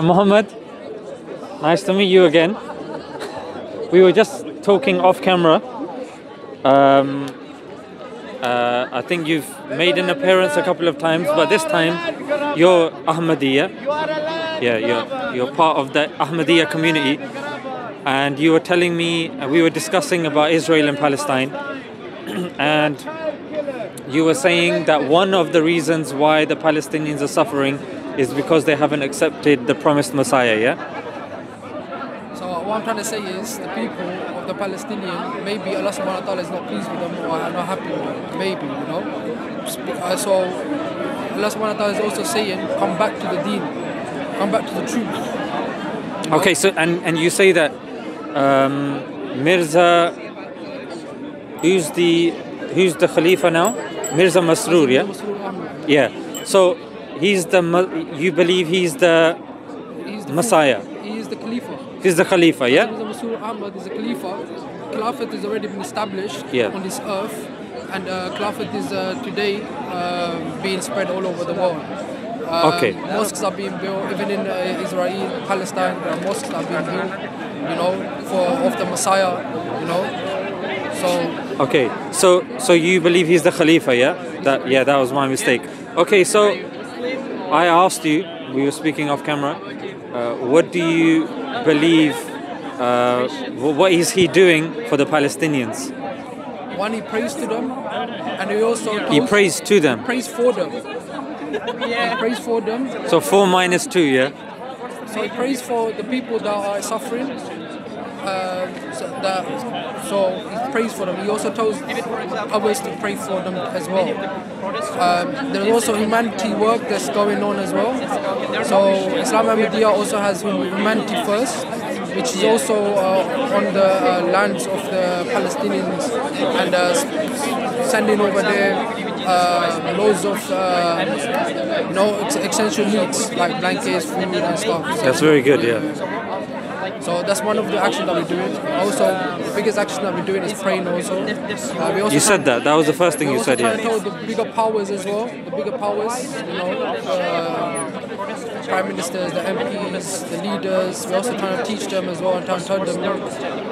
Muhammad, nice to meet you again. We were just talking off camera. I think you've made an appearance a couple of times, but this time you're Ahmadiyya. Yeah, you're part of the Ahmadiyya community. And you were telling me, we were discussing about Israel and Palestine. And you were saying that one of the reasons why the Palestinians are suffering is because they haven't accepted the promised Messiah, yeah? So what I'm trying to say is the people of the Palestinian, maybe Allah subhanahu wa ta'ala is not pleased with them or not happy with them, maybe, you know. So Allah subhanahu wa ta'ala is also saying, come back to the deen, come back to the truth. You know? Okay, so and you say that Mirza, who's the Khalifa now? Mirza Masroor, yeah? Yeah. So you believe he's the Messiah? He is the Khalifa. He's the Khalifa, yeah? Mirza Masroor Ahmad is the Khalifa. Khilafat has already been established on this earth, and Khilafat is today being spread all over the world. Okay. Mosques are being built, even in Israel, Palestine, there are mosques that are being built, you know, of the Messiah, you know. So okay, so you believe he's the Khalifa, yeah? That was my mistake. Okay, so I asked you, we were speaking off camera, what do you believe, what is he doing for the Palestinians? One, he prays to them, and he also prays to them? Prays for them. He prays for them. So 4 minus 2, yeah? So he prays for the people that are suffering. So he prays for them. He also tells others to pray for them as well. There's also humanity work that's going on as well. So Islam Ahmadiyya also has humanity first, which is also on the lands of the Palestinians, and sending over there loads of essential needs like blankets, food and stuff. That's very good, yeah. So that's one of the actions that we're doing. Also, the biggest action that we're doing is praying also. You said that. That was the first thing you said, yeah. We also tell the bigger powers as well. The bigger powers, you know, prime ministers, the MPs, the leaders. We're also trying to teach them as well and trying to tell them, look,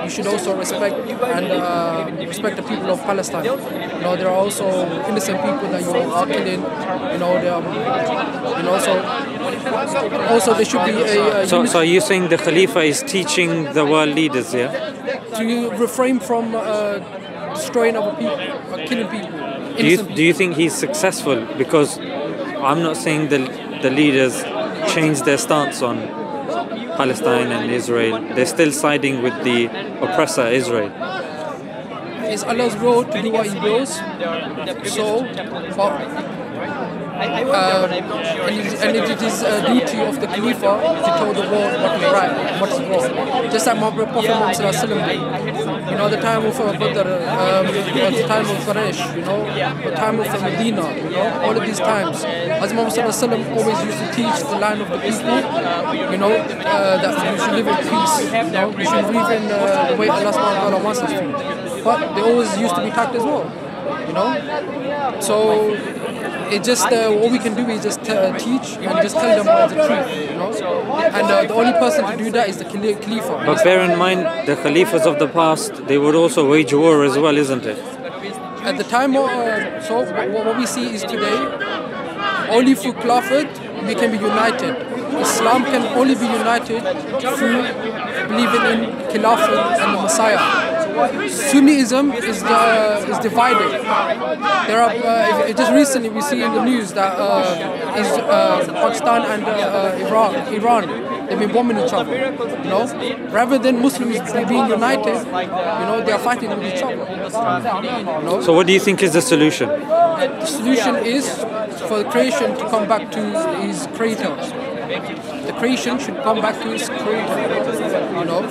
you should also respect the people of Palestine. You know, there are also innocent people that you are killing. You know, also there should be a so are you saying the Khalifa is teaching the world leaders, yeah? To refrain from destroying other people, killing people. Do you think he's successful? Because I'm not saying the leaders changed their stance on Palestine and Israel. They're still siding with the oppressor Israel. It's Allah's will to do what He wills. So, and it is a duty of the Khalifa to tell the world what is right and what is wrong. Just like Prophet Muhammad did. You know, the time of Badr, the time of Quraysh, you know, the time of Medina, you know, all of these times. As Muhammad always used to teach the line of the people, you know, that you should live in peace, you know, you should live in the way Allah subhanahu wa ta'ala wants us to. But they always used to be attacked as well, you know. So it just what we can do is just teach and just tell them the truth, you know. And the only person to do that is the Khalifa. But bear in mind, the Khalifas of the past, they would also wage war as well, isn't it? At the time, so what we see is today, only through Khilafat we can be united. Islam can only be united through believing in Khilafat and the Messiah. Sunniism is divided. There are just recently we see in the news that Pakistan and Iran, they've been bombing each other. You know, rather than Muslims being united, you know, they are fighting with each other. You know? So what do you think is the solution? The solution is for the creation to come back to his creator. The creation should come back to its creator, you know,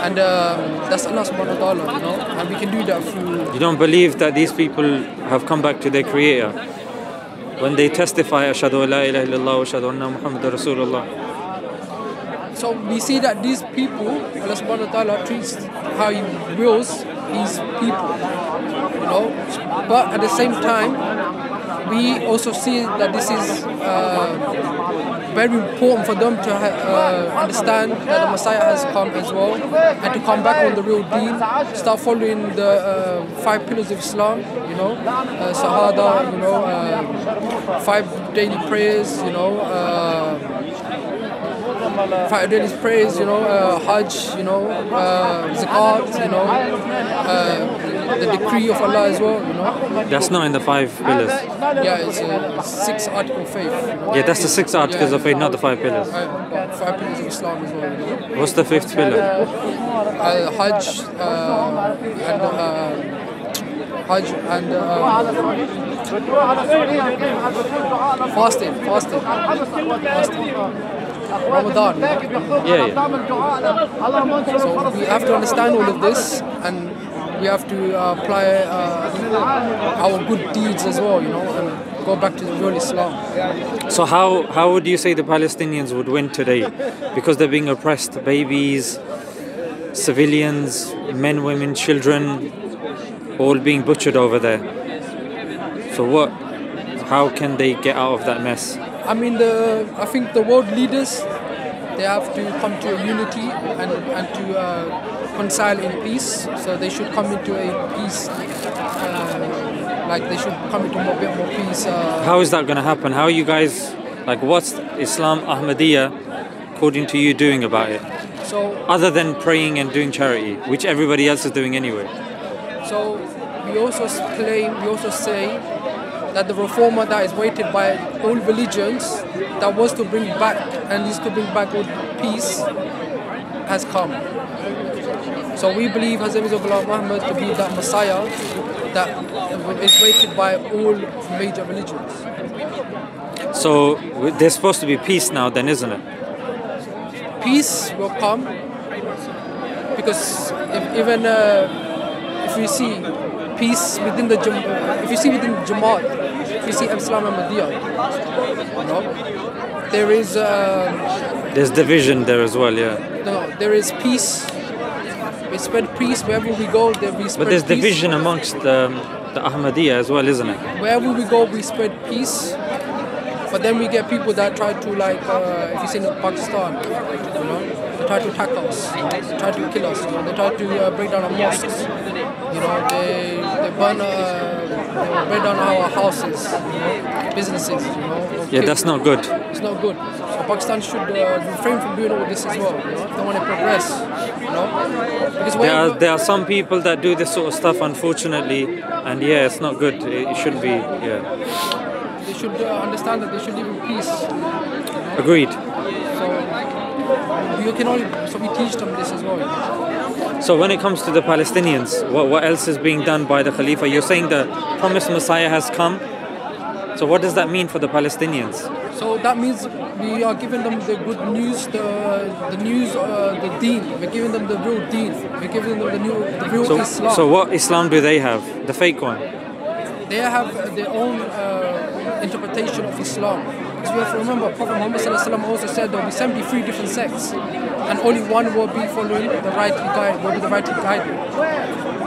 and that's Allah subhanahu wa ta'ala, you know, and we can do that through... You don't believe that these people have come back to their creator when they testify, Ashhadu la ilaha illallah wa ashhadu anna Muhammadan Rasulullah? So we see that these people, Allah subhanahu wa ta'ala treats how He wills His people, you know, but at the same time, we also see that this is very important for them to understand that the Messiah has come as well, and to come back on the real deen, start following the 5 pillars of Islam, you know, Shahada, you know, 5 daily prayers, you know, 5 daily prayers, you know, Hajj, you know, Zakat, you know, the decree of Allah as well, you know. That's not in the 5 pillars. Yeah, it's a 6 article faith. Yeah, that's the 6 articles of faith, not the 5 pillars. 5 pillars of Islam as well. You know? What's the 5th pillar? Hajj and fasting. Ramadan. Yeah. So we have to understand all of this, and we have to apply our good deeds as well, you know, and go back to the real Islam. So how would you say the Palestinians would win today? Because they're being oppressed, babies, civilians, men, women, children, all being butchered over there. So how can they get out of that mess? I mean, I think the world leaders, they have to come to a unity and to reconcile in peace. So they should come into a peace, like they should come into a bit more peace. How is that going to happen? How are you guys, like, what's Islam Ahmadiyya, according to you, doing about it? So other than praying and doing charity, which everybody else is doing anyway. So we also say that the reformer that is waited by all religions, that was to bring back and is to bring back all peace, has come. So we believe Hazrat Mirza Muhammad to be that Messiah that is waited by all major religions. So there's supposed to be peace now then, isn't it? Peace will come because if we see peace within the Jamaat, if you see Islam Ahmadiyya, you know, there's division there as well, yeah. No, there is peace. We spread peace wherever we go. We spread but there's peace. division amongst the Ahmadiyya as well, isn't it? Wherever we go, we spread peace. But then we get people that try to, like, if you see in Pakistan, you know, they try to attack us, they try to kill us, you know, they try to break down our mosques, you know, they burn, break down our houses, you know, businesses, you know. Yeah, that's not good. It's not good. So Pakistan should refrain from doing all this as well, you know, if they want to progress, you know. Because there are some people that do this sort of stuff, unfortunately, and yeah, it's not good. It shouldn't be, yeah. They should understand that they should live in peace. Agreed. So we teach them this as well. So when it comes to the Palestinians, what else is being done by the Khalifa? You're saying the promised Messiah has come. So what does that mean for the Palestinians? So that means we are giving them the good news, the deen. We're giving them the real deen. We're giving them the real Islam. So what Islam do they have? The fake one? They have their own interpretation of Islam. Because we have to remember, Prophet Muhammad ﷺ also said there will be 73 different sects, and only one will be following the right guide, will be the right guide. You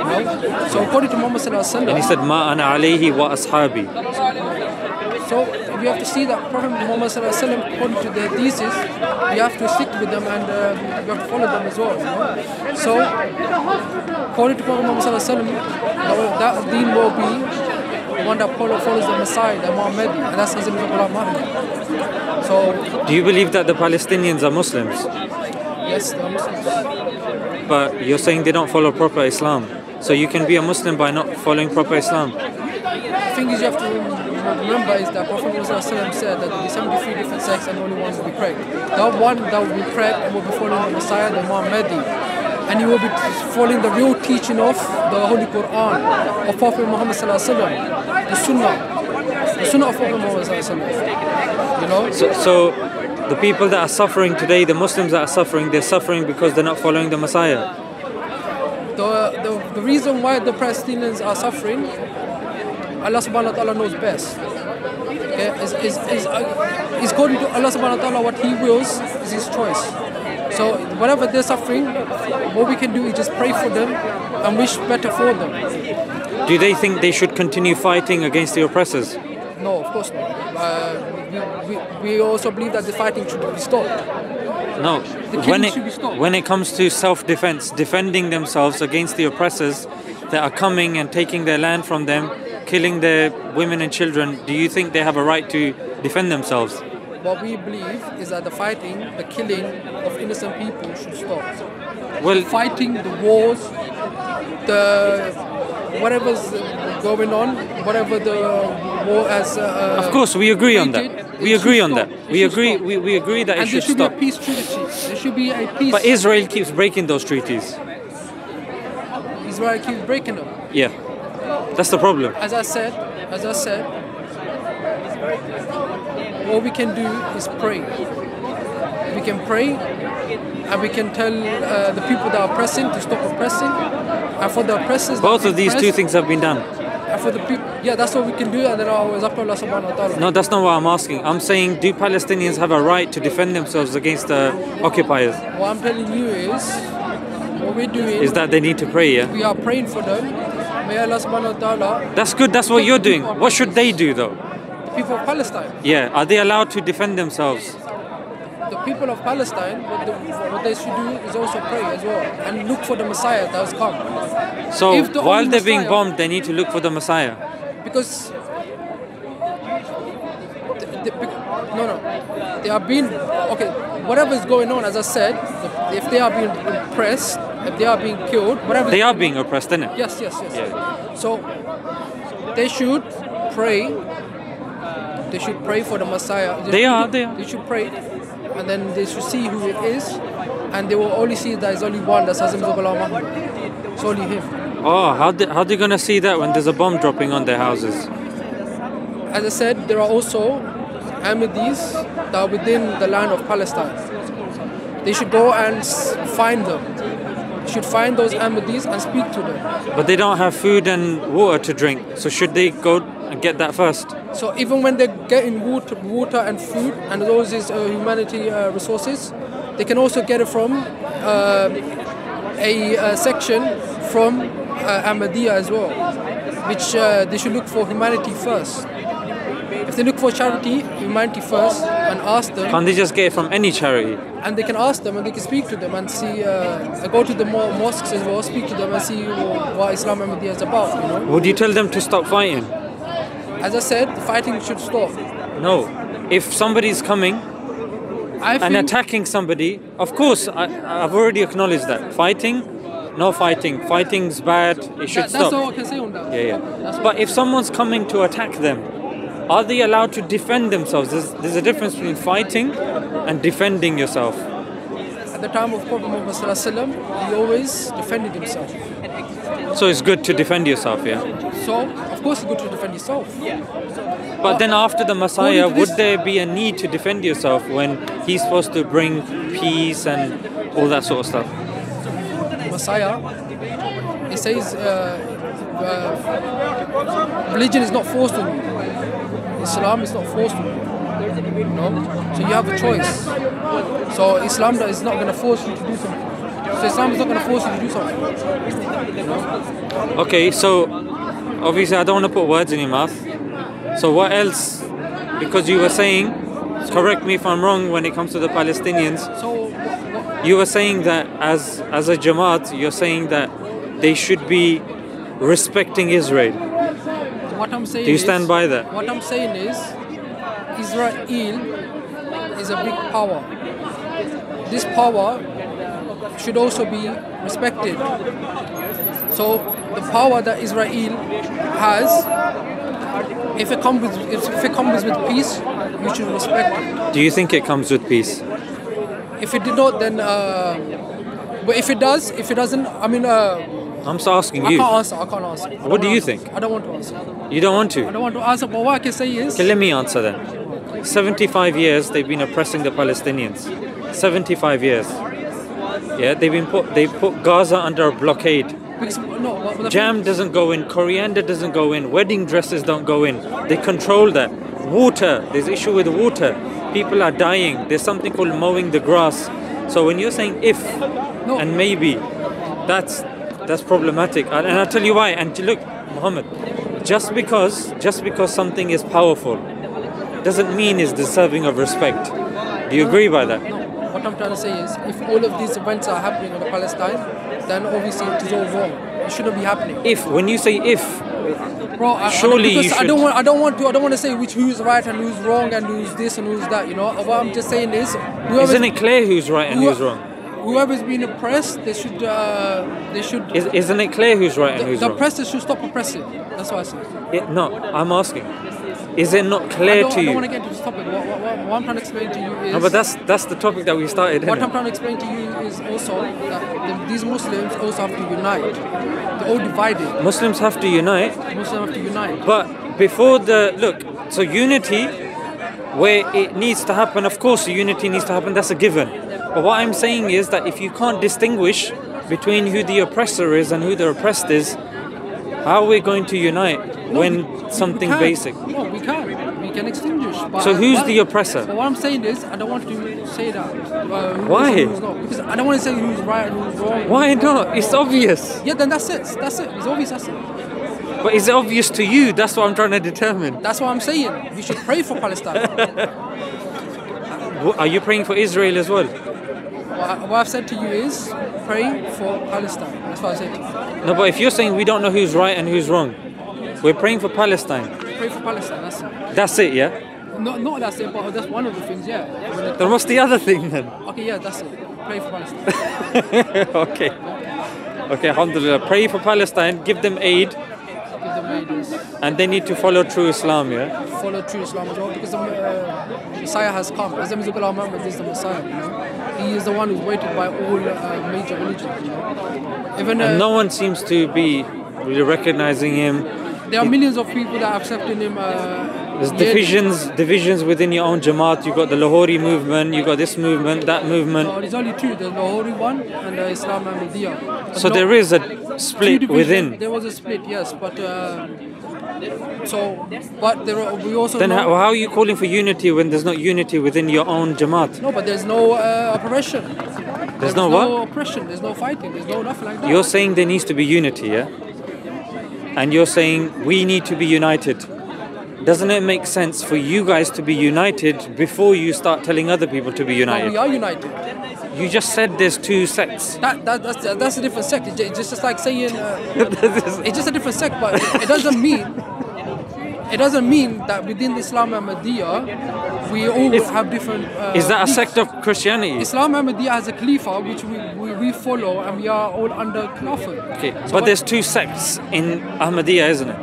know? So according to Muhammad ﷺ, and he said, "Ma ana alayhi wa ashabi." So we have to see that Prophet Muhammad ﷺ, according to their thesis, we have to stick with them and we have to follow them as well. You know? So according to Prophet Muhammad ﷺ, that deen will be one that follows the Messiah, the Muhammad, and that's Hazrat Mirza Muhammad. So, do you believe that the Palestinians are Muslims? Yes, they are Muslims. But you're saying they don't follow proper Islam. So you can be a Muslim by not following proper Islam. The thing is, you have to remember is that Prophet Muhammad said that there will be 73 different sects and only one will be correct. The one that will be correct and will be following the Messiah, the Muhammadi. And he will be following the real teaching of the Holy Quran, of Prophet Muhammad ﷺ, the Sunnah of Prophet Muhammad ﷺ. You know? So the people that are suffering today, the Muslims that are suffering, they're suffering because they're not following the Messiah. The reason why the Palestinians are suffering, Allah subhanahu wa ta'ala knows best. Okay? Is according to Allah subhanahu wa ta'ala, what He wills is His choice. So whatever they're suffering, what we can do is just pray for them and wish better for them. Do they think they should continue fighting against the oppressors? No, of course not. We also believe that the fighting should be stopped. No, The killing should be stopped. when it comes to self-defense, defending themselves against the oppressors that are coming and taking their land from them, killing their women and children, do you think they have a right to defend themselves? What we believe is that the fighting, the killing of innocent people should stop. Well, Fighting, the wars, the whatever's going on, whatever the war has. of course, we agree on that. We agree on that. We agree. We agree that it And there should should be stop. a peace treaty. There should be a peace. But Israel keeps breaking those treaties. Israel keeps breaking them. Yeah, that's the problem. As I said, what we can do is pray. We can pray, and we can tell the people that are oppressing to stop oppressing, and for the oppressors. Both of these two things have been done. And for the people, yeah, that's what we can do, and then it's up to Allah subhanahu wa ta'ala. No, that's not what I'm asking. I'm saying, do Palestinians have a right to defend themselves against the occupiers? What I'm telling you is, what we're doing Is that they need to pray, yeah? we are praying for them. May Allah subhanahu wa ta'ala, That's good, that's what you're doing. What should they do though? the people of Palestine. Yeah, are they allowed to defend themselves? The people of Palestine, what they should do is also pray as well and look for the Messiah that has come. So If the while only they're being Messiah- bombed, they need to look for the Messiah. Because no, they are being okay. Whatever is going on, as I said, if they are being oppressed, if they are being killed, whatever. They are being oppressed, isn't it? Yes. Yeah. So they should pray. They should pray for the Messiah. They are. They should pray, and then they should see who it is, and they will only see that there's only one. That's Hazrat Ghulam Muhammad. It's only him. Oh, how they gonna see that when there's a bomb dropping on their houses? As I said, there are also Ahmadis that are within the land of Palestine. They should go and find them. They should find those Ahmadis and speak to them. But they don't have food and water to drink. So should they go and get that first? So even when they're getting water and food and those is humanity resources, they can also get it from a section from Ahmadiyya as well, which they should look for humanity first. If they look for charity, humanity first, and ask them, Can't they just get it from any charity? and they can ask them and they can speak to them and see, go to the mosques as well, speak to them and see what Islam Ahmadiyya is about, you know. Would you tell them to stop fighting? As I said, the fighting should stop. No. If somebody's coming I and feel attacking somebody, of course, I've already acknowledged that. Fighting, no fighting. Fighting's bad, it should that's stop. all I can say on that. Yeah. That's But if someone's coming to attack them, are they allowed to defend themselves? There's a difference between fighting and defending yourself. At the time of Prophet Muhammad Sallallahu Alaihi Wasallam, he always defended himself. So it's good to defend yourself, yeah? So, of course, it's good to defend yourself. But then after the Messiah, According to would this- there be a need to defend yourself when he's supposed to bring peace and all that sort of stuff? Messiah, he says, religion is not forced on you. Islam is not forced on you. No? So you have a choice. So Islam is not going to force you to do something. So Islam is not going to force you to do something. Okay, so obviously I don't want to put words in your mouth. So what else? Because you were saying, correct me if I'm wrong when it comes to the Palestinians, So you were saying that as a Jamaat, you're saying that they should be respecting Israel. what I'm saying Do you stand by that? What I'm saying is, Israel is a big power. This power should also be respected. So the power that Israel has, if it comes with peace, you should respect it. Do you think it comes with peace? If it did not, then but if it does, if it doesn't, I mean, I'm just asking I you. can't answer. I can't answer. What do you think? I don't want to answer. You don't want I to? don't want to answer. But what I can say is, Okay, let me answer then. 75 years they've been oppressing the Palestinians. 75 years. Yeah, they put Gaza under a blockade. because, no, but the Jam doesn't go in, coriander doesn't go in, wedding dresses don't go in. They control that. Water, there's issue with water. People are dying. There's something called mowing the grass. So when you're saying if No. and maybe, that's problematic. And I'll tell you why. And look, Muhammad, just because something is powerful doesn't mean it's deserving of respect. Do you agree by that? No. What I'm trying to say is, if all of these events are happening in Palestine, then obviously it is all wrong. It shouldn't be happening. When you say if, bro, surely you should. I don't want to say who's right and who's wrong and who's this and who's that. You know, what I'm just saying is, isn't it clear who's right and who's wrong? Whoever's been oppressed, they should. Isn't it clear who's right and who's wrong? The oppressors should stop oppressing. That's what I say. No, I'm asking. Is it not clear to you? I don't want to get into this topic. What I'm trying to explain to you is... No, but that's the topic that we started. What I'm trying to explain to you is also that these Muslims also have to unite. They're all divided. Muslims have to unite. Muslims have to unite. But before so unity, where it needs to happen, of course, unity needs to happen. That's a given. But what I'm saying is that if you can't distinguish between who the oppressor is and who the oppressed is, how are we going to unite something basic? No, we can. We can extinguish. But so who's the oppressor? But what I'm saying is, I don't want to say that. Why? Who's not. Because I don't want to say who's right and who's wrong. Why not? It's obvious. Yeah, then that's it. That's it. It's obvious. That's it. But is it obvious to you? That's what I'm trying to determine. That's what I'm saying. We should pray for Palestine. Are you praying for Israel as well? What I've said to you is, pray for Palestine. That's what I said to you. No, but if you're saying we don't know who's right and who's wrong, we're praying for Palestine. Pray for Palestine, that's it. That's it, yeah? No, that's it, but that's one of the things, yeah. Then what's the other thing then? Okay, yeah, that's it. Pray for Palestine. Okay, alhamdulillah. Pray for Palestine, give them aid. And they need to follow true Islam, yeah? Follow true Islam as well, because the Messiah has come. As Muhammad is the Messiah, you know? He is the one who's waited by all major religions, you know? Even, and no one seems to be really recognizing him. There are millions of people that are accepting him. There's divisions within your own Jamaat. You got the Lahori movement, you got this movement, that movement. No, there's only two: the Lahori one and the Islam Ahmadiyya. So there is a split within. There was a split, yes, but we also. Then how are you calling for unity when there's not unity within your own Jamaat? No, but there's no oppression. There's no what? No oppression. There's no fighting. There's no nothing like that. You're saying there needs to be unity, yeah? And you're saying we need to be united. Doesn't it make sense for you guys to be united before you start telling other people to be united? No, we are united. You just said there's two sects. That's a different sect. It's just like saying it's just a different sect, but it doesn't mean that within the Islam Ahmadiyya we all have different. Is that a sect of Christianity? Islam Ahmadiyya has a Khalifa which we follow, and we are all under Khilafah. Okay, so but there's two sects in Ahmadiyya, isn't it?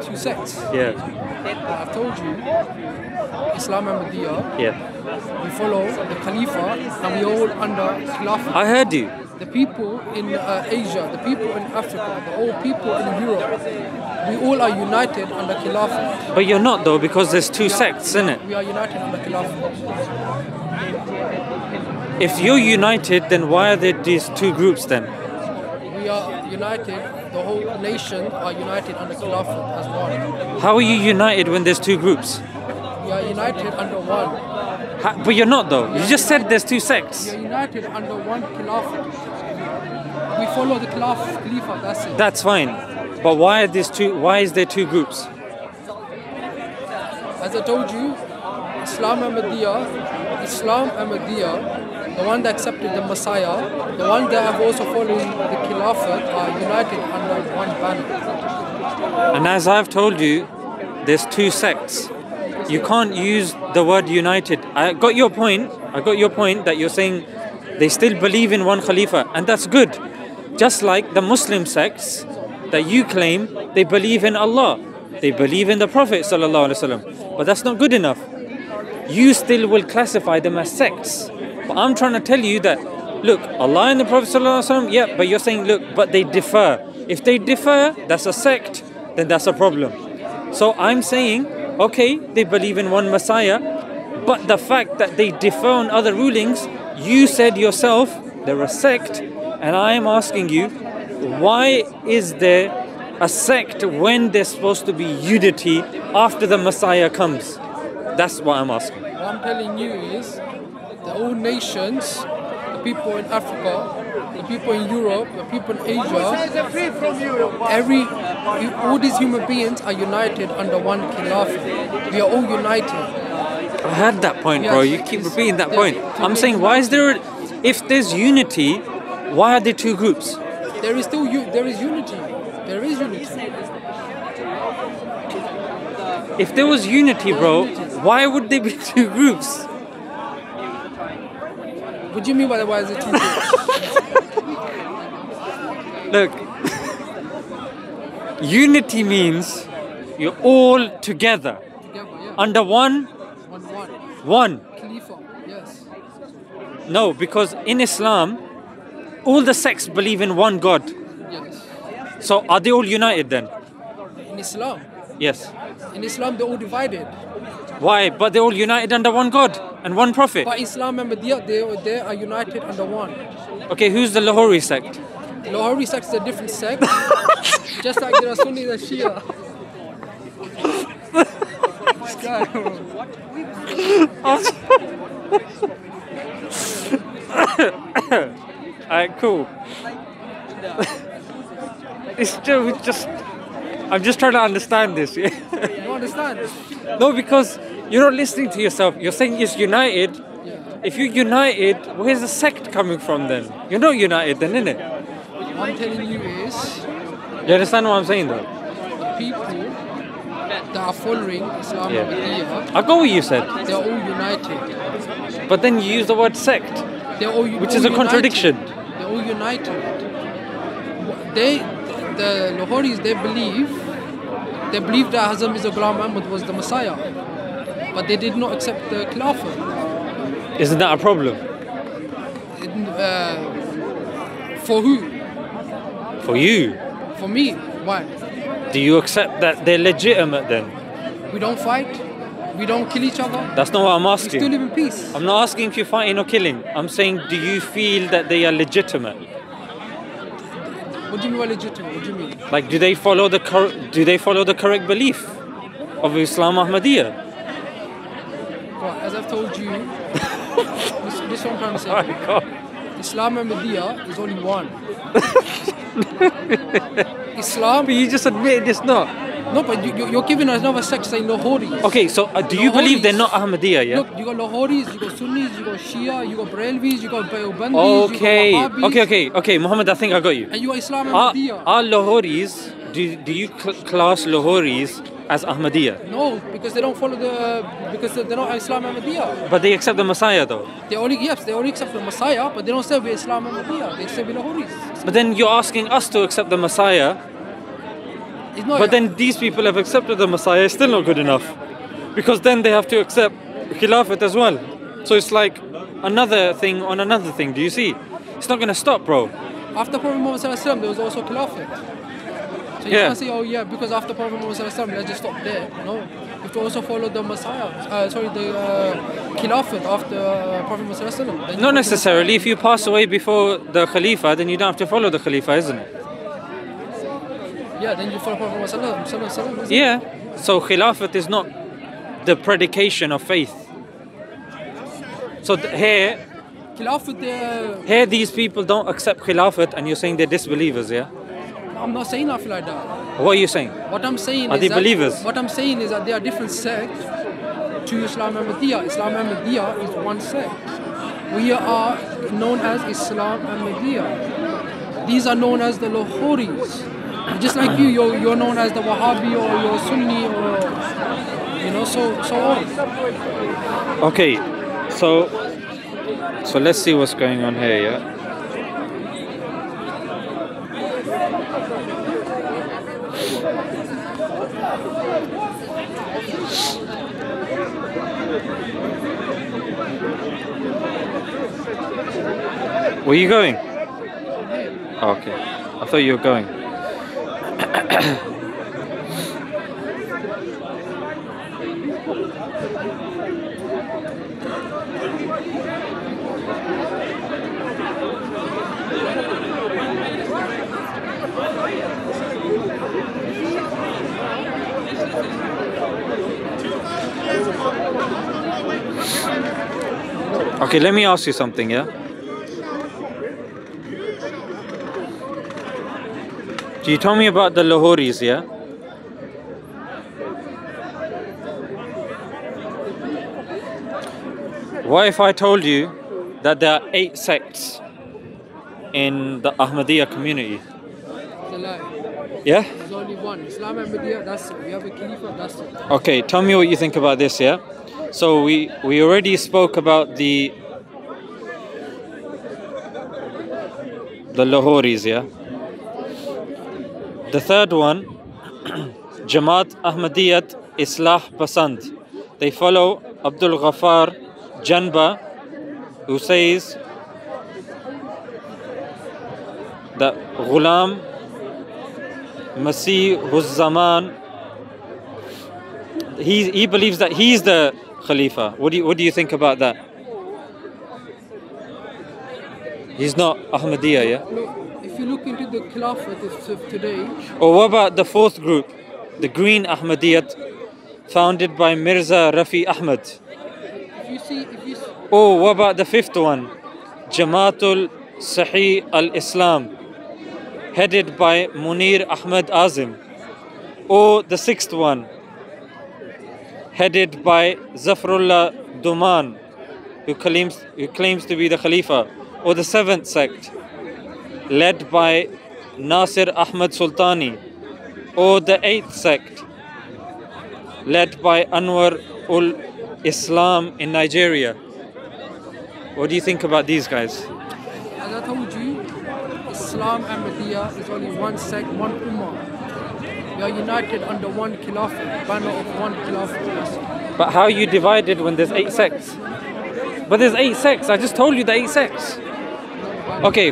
Two sects. Yeah. I've told you, Islam Ahmadiyya. Yeah. We follow the Khalifa, and we all under Khilafah. I heard you. The people in Asia, the people in Africa, the old people in Europe, we all are united under Khilafah. But you're not though, because there's two sects, isn't it? We are united under Khilafah. If you're united, then why are there these two groups then? We are united, the whole nation are united under Khilafah as one. How are you united when there's two groups? We are united under one. But you're not though. You just said there's two sects. We are united under one Khilafah. We follow the Khilafah, that's it. That's fine. But why is there two groups? As I told you, Islam Ahmadiyya, the one that accepted the Messiah, the one that have also following the Khilafah are united under one banner. And as I've told you, there's two sects. You can't use the word united. I got your point that you're saying they still believe in one Khalifa, and that's good. Just like the Muslim sects that you claim they believe in Allah, they believe in the Prophet ﷺ, but that's not good enough. You still will classify them as sects. But I'm trying to tell you that, look, Allah and the Prophet ﷺ, yeah, but you're saying, look, but they differ. If they differ, that's a sect, then that's a problem. So I'm saying, okay, they believe in one Messiah, but the fact that they differ on other rulings, you said yourself, they're a sect, and I am asking you, why is there a sect when there's supposed to be unity after the Messiah comes? That's what I'm asking. What I'm telling you is, the old nations, the people in Africa, the people in Europe, the people in Asia, all these human beings are united under one Khilafah. We are all united. I heard that point, bro. Yes, You keep repeating that point. I'm saying, why is there? If there's unity, why are there two groups? There is unity. There is unity. If there was unity, bro, why would there be two groups? What do you mean by why is it two groups? Look, unity means you're all together under one. Khalifa, yes. No, because in Islam, all the sects believe in one God. Yes. So are they all united then? In Islam? Yes. In Islam, they're all divided. Why? But they're all united under one God and one Prophet. But Islam and Ahmadiyya, they are united under one. Okay, who's the Lahori sect? Lahori sect is a different sect. Just like there are Sunni and Shia. This guy, Alright, cool. It's still just. I'm just trying to understand this. Yeah? you don't understand? No, because you're not listening to yourself. You're saying it's united. Yeah. If you're united, where's the sect coming from then? You're not united then, innit? What I'm telling you is, You understand what I'm saying though? the people that are following Islam Yeah. and Ahmadiyya, I got what you said. they're all united. But then you use the word sect, They're all, which all is a united. contradiction. They're all united. The Lahoris, they believe that Hazrat Mirza Ghulam Ahmad was the Messiah, but they did not accept the Khilafah. Isn't that a problem? For who? For you? For me. Why? Do you accept that they're legitimate then? We don't fight. We don't kill each other. That's not what I'm We still asking. live in peace. I'm not asking if you're fighting or killing. I'm saying, do you feel that they are legitimate? What do you mean by legitimate? What do you mean? Like, do they follow the correct belief of Islam Ahmadiyya? Well, as I've told you, this is what I'm trying to say. Oh my God. Islam and Ahmadiyya is only one. Islam. But you just admitted it's not. No, but you're giving us another sect saying Lahoris. Okay, so do you believe they're not Ahmadiyya, yeah? Look, you got Lahoris, you got Sunnis, you got Shia, you got Barelvis, you got Bandis, Okay, you got Wahhabis, okay, Muhammad, I think I got you. and you got Islam and Are Ahmadiyya. Lahoris, do you class Lahoris as Ahmadiyya? No, because they don't follow because they're not Islam and Ahmadiyya. But they accept the Messiah though. They only accept the Messiah, but they don't say we're Islam and Ahmadiyya. They say we're Lahoris. But then you're asking us to accept the Messiah, It's not. but then these people have accepted the Messiah, it's still not good enough. Because then they have to accept Khilafat as well. So it's like another thing on another thing, do you see? It's not going to stop, bro. After Prophet Muhammad Sallallahu Alaihi Wasallam, there was also Khilafat. So you Yeah. can't say, oh yeah, because after Prophet Muhammad Sallallahu Alaihi Wasallam, let's just stop there. No, you have to also follow the Messiah. The Khilafat after Prophet Muhammad Sallallahu Alaihi Wasallam. Then you Not follow necessarily. If you pass away before the Khalifa, then you don't have to follow the Khalifa, isn't it? Yeah, then you follow Prophet Muhammad Sallallahu Alaihi Wasallam. Yeah. So Khilafat is not the predication of faith. So here Khilafat, these people don't accept Khilafat and you're saying they're disbelievers, yeah? I'm not saying nothing like that. What are you saying? What I'm saying Are is they that, believers? What I'm saying is that there are different sects to Islam and Ahmadiyya. Islam and Ahmadiyya is one sect. We are known as Islam and Ahmadiyya. These are known as the Lahoris. Just like you're known as the Wahhabi or you're Sunni or so on. Okay. So let's see what's going on here, yeah? Where are you going? Oh, okay. I thought you were going. Okay, let me ask you something, yeah? So you told me about the Lahoris, yeah? What if I told you that there are 8 sects in the Ahmadiyya community? It's a lie. Yeah? There's only one. Islam and Ahmadiyya, that's it. We have a Khalifa, that's it. Okay, tell me what you think about this, yeah? So we already spoke about the Lahoris, yeah? The third one, Jamaat Ahmadiyyat Islah Pasand. They follow Abdul Ghaffar Janba, who says that Ghulam Masih Zaman, he believes that he's the Khalifa. What do you think about that? He's not Ahmadiyya, yeah? Look, if you look into the Khilafat of today, Or what about the fourth group, the Green Ahmadiyyat, founded by Mirza Rafi Ahmad? if you see, Or what about the fifth one, Jamaatul Sahih al-Islam, headed by Munir Ahmad Azim? Or the sixth one, headed by Zafrullah Duman, who claims to be the Khalifa? Or the seventh sect, led by Nasir Ahmad Sultani? Or the eighth sect, led by Anwar ul Islam in Nigeria? What do you think about these guys? as I told you, Islam and Ahmadiyya is only one sect, one ummah. We are united under one Khilafat, banner of one Khilafat. But how are you divided when there's 8 sects? But there's 8 sects. I just told you the 8 sects. Okay.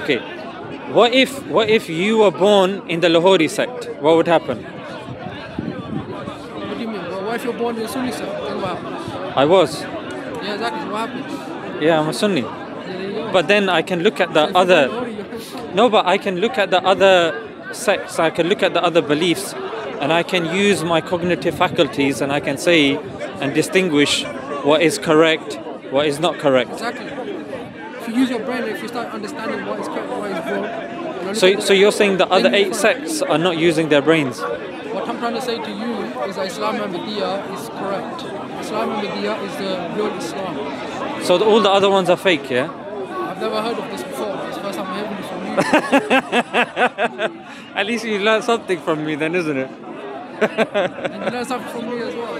What if you were born in the Lahori sect? What would happen? What do you mean? Well, what if you're born in the Sunni sect? Then what happens? I was. Yeah, exactly. So what happens? Yeah, I'm a Sunni. Yeah, there you go. But then I can look at the So if you're other. Lahori, No, but I can look at the other sects. I can look at the other beliefs, and I can use my cognitive faculties, and I can say and distinguish what is correct, what is not correct. Exactly. If you use your brain, if you start understanding what is correct and what is wrong. So you're saying the other 8 sects are not using their brains? What I'm trying to say to you is that Islam and Ahmadiyya is correct. Islam and Ahmadiyya is the real Islam. So all the other ones are fake, yeah? I've never heard of this before. It's the first time I'm hearing it from you. At least you learned something from me then, isn't it? And you learn something from me as well.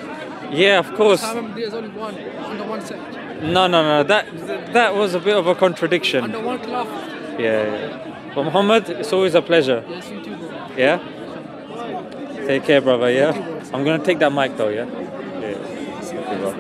Yeah, of course. Islam and Ahmadiyya is only one, under one sect. No. That was a bit of a contradiction. Under one Khilafat. Yeah. But Muhammad, it's always a pleasure. Yes, you too, bro. Yeah? Take care, brother, yeah? I'm gonna take that mic though, yeah? Yeah. Okay, bro.